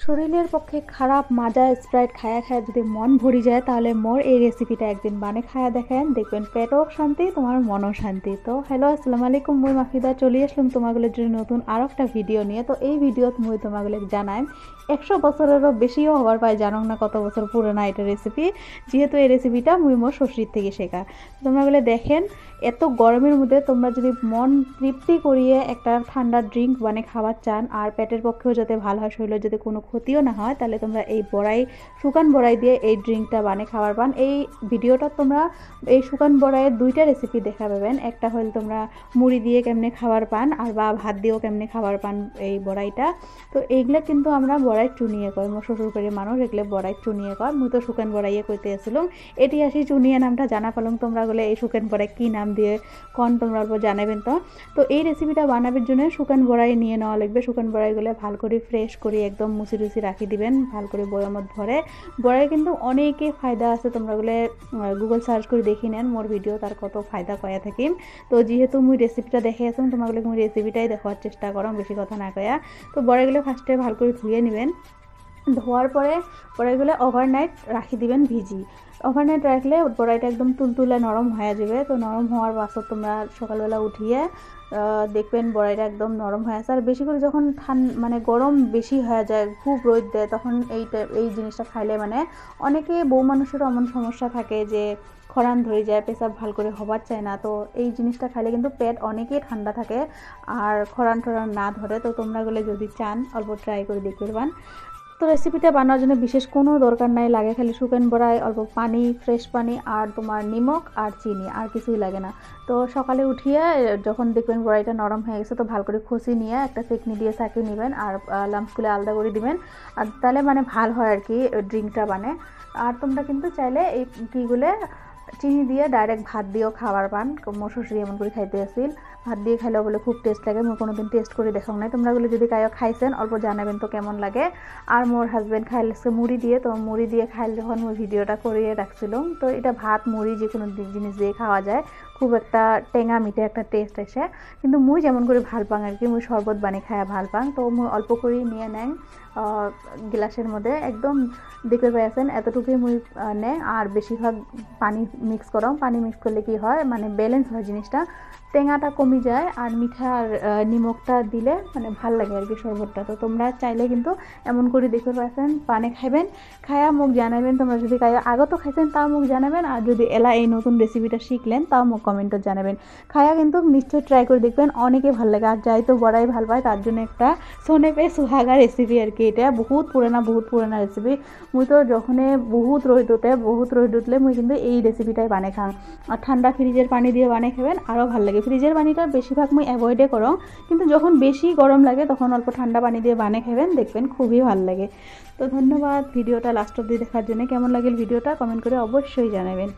শরীরের পক্ষে খারাপ মাজা স্প্রাইট খায়া খায়া যদি মন ভরি যায় তাহলে মোর এই রেসিপিটা একদিন বানে খায়া দেখেন, দেখবেন পেটও শান্তি তোমার মনও শান্তি। তো হ্যালো আসসালামু আলাইকুম, মুই মাফিদা চলে আসলাম তোমাগুলোর জন্য নতুন আরও একটা ভিডিও নিয়ে। তো এই ভিডিওত মুই তোমাগুলো জানাই 100 বছরেরও বেশিও হবার পাই, জানো না কত বছর পুরোনো এটা রেসিপি, যেহেতু এই রেসিপিটা মুই মোর শ্বশুর থেকে শেখা। তোমরাগুলো দেখেন, এত গরমের মধ্যে তোমরা যদি মন তৃপ্তি করিয়ে একটা ঠান্ডা ড্রিঙ্ক বানিয়ে খাবার চান আর পেটের পক্ষেও যাতে ভালো হয়, শরীরের যাতে কোনো ক্ষতিও না হয়, তাহলে তোমরা এই বড়াই শুকান বড়াই দিয়ে এই ড্রিঙ্কটা বানিয়ে খাবার পান। এই ভিডিওটা তোমরা এই শুকান বড়াইয়ের দুইটা রেসিপি দেখা পাবেন। একটা হল তোমরা মুড়ি দিয়ে কেমনে খাবার পান আর বা ভাত দিয়েও কেমনে খাবার পান এই বড়াইটা। তো এইগুলো কিন্তু আমরা বড়াই চুনিয়ে কয়, মোর শ্বশুর বাড়ির মানুষ এগুলো বড়াই চুনিয়ে কয়, মুই তো শুকান বড়াইয়ে কইতে আসছিলাম। এটি আসি চুনিয়ে নামটা জানা পেলাম, তোমরা বলে এই শুকান বড়াই কী নাম দিয়ে কন তোমরা অল্প জানাবেন। তো এই রেসিপিটা বানাবার জন্য শুকান বড়াই নিয়ে নেওয়া লাগবে। শুকান বড়াইগুলো ভালো করে ফ্রেশ করে একদম মুছি টুচি রাখি দিবেন, ভালো করে বয়ামত ভরে। বড়াই কিন্তু অনেকে ফায়দা আছে, তোমরা বলে গুগল সার্চ করে দেখি নেন মোর ভিডিও তার কত ফায়দা কয়া থাকিম। তো যেহেতু মুই রেসিপিটা দেখে আসুন, তোমাগুলো মুই রেসিপিটাই দেখার চেষ্টা করম, বেশি কথা না কয়া। তো বড়াইগুলো ফার্স্টে ভালো করে ধুয়ে নেবেন। ধোয়ার পরে বড়াইগুলো ওভারনাইট রাখি দিবেন ভিজি। ওভারনাইট রাখলে বড়াইটা একদম তুলতুলে নরম হয়ে যাবে। তো নরম হওয়ার পাছত তোমরা সকালবেলা উঠিয়ে দেখবেন বড়াইটা একদম নরম হয়ে আছে। আর বেশি করে যখন মানে গরম বেশি হয়ে যায়, খুব রোদ দেয়, তখন এই জিনিসটা খাইলে মানে অনেকে বউ মানুষেরও এমন সমস্যা থাকে যে খরান ধরে যায়, পেশাব ভালো করে হবার চায় না। তো এই জিনিসটা খাইলে কিন্তু পেট অনেকেই ঠান্ডা থাকে আর খরান ঠরান না ধরে। তো তোমরা গেলে যদি চান অল্প ট্রাই করে দেখতে পারবেন। তো রেসিপিটা বানানোর জন্য বিশেষ কোনো দরকার নাই, লাগে খালি শুকান বড়াই, অল্প পানি, ফ্রেশ পানি আর তোমার নিমক আর চিনি, আর কিছুই লাগে না। তো সকালে উঠিয়ে যখন দেখবেন বড়াইটা নরম হয়ে গেছে, তো ভালো করে খসি নিয়ে একটা চেকনি দিয়ে ছাঁকিয়ে নেবেন আর লামসগুলো আলাদা করে দিবেন। আর তাহলে মানে ভালো হয় আর কি ড্রিঙ্কটা বানে। আর তোমরা কিন্তু চাইলে এই কীগুলো চিনি দিয়ে ডাইরেক্ট ভাত দিয়েও খাবার পান, মোর শ্বশুর এমন করে খাইতে আসছিল। ভাত দিয়ে খাইলেও বলে খুব টেস্ট লাগে, মোর কোনোদিন টেস্ট করে দেখাও নাই। তোমরা বলে যদি কায়ও খাইছেন অল্প জানাবেন তো কেমন লাগে। আর মোর হাজব্যান্ড খাইলেছে মুড়ি দিয়ে, তো মুড়ি দিয়ে খাইলে যখন মোর ভিডিওটা করিয়ে রাখছিলাম। তো এটা ভাত মুড়ি যে কোনো জিনিস দিয়ে খাওয়া যায়, খুব একটা টেঙা মিঠে একটা টেস্ট আসে। কিন্তু মুই যেমন করে ভাল পাং আর কি, মুই শরবত বানিয়ে খাওয়া ভাল পাং। তো মুই অল্প করেই নিয়ে নেন গ্লাসের মধ্যে, একদম দেখতে পাইছেন এতটুকুই মুই নেয়। আর বেশিরভাগ পানি মিক্স করাম। পানি মিক্স করলে কি হয় মানে ব্যালেন্স হয় জিনিসটা, টেঙাটা কমে যায় আর মিঠা আর নিমকটা দিলে মানে ভাল লাগে আর কি শরবতটা। তো তোমরা চাইলে কিন্তু এমন করে দেখতে পাচ্ছেন পানি খাইবেন, খায়া মুখ জানাবেন। তোমরা যদি খাই আগত খাইছেন তাও মুখ জানাবেন, আর যদি এলা এই নতুন রেসিপিটা শিখলেন তাও মুখ কমেন্টে জানাবেন। খায়া কিন্তু নিশ্চয়ই ট্রাই করে দেখবেন, অনেকে ভাল লাগে। আর যাই তো বড়াই ভাল পায় তার জন্য একটা সোনে পে সুহাগা রেসিপি আর কি। এটা বহুত পুরানা রেসিপি। মুই তো যখন বহুত রোদ উঠলে মুই কিন্তু এই রেসিপিটাই বানিয়ে খাং। আর ঠান্ডা ফ্রিজের পানি দিয়ে বানিয়ে খাবেন আরও ভালো লাগে। ফ্রিজের পানিটা বেশিরভাগ মুই অ্যাভয়েডে করো, কিন্তু যখন বেশি গরম লাগে তখন অল্প ঠান্ডা পানি দিয়ে বানিয়ে খাবেন, দেখবেন খুবই ভালো লাগে। তো ধন্যবাদ ভিডিওটা লাস্ট অবধি দেখার জন্য। কেমন লাগল ভিডিওটা কমেন্ট করে অবশ্যই জানাবেন।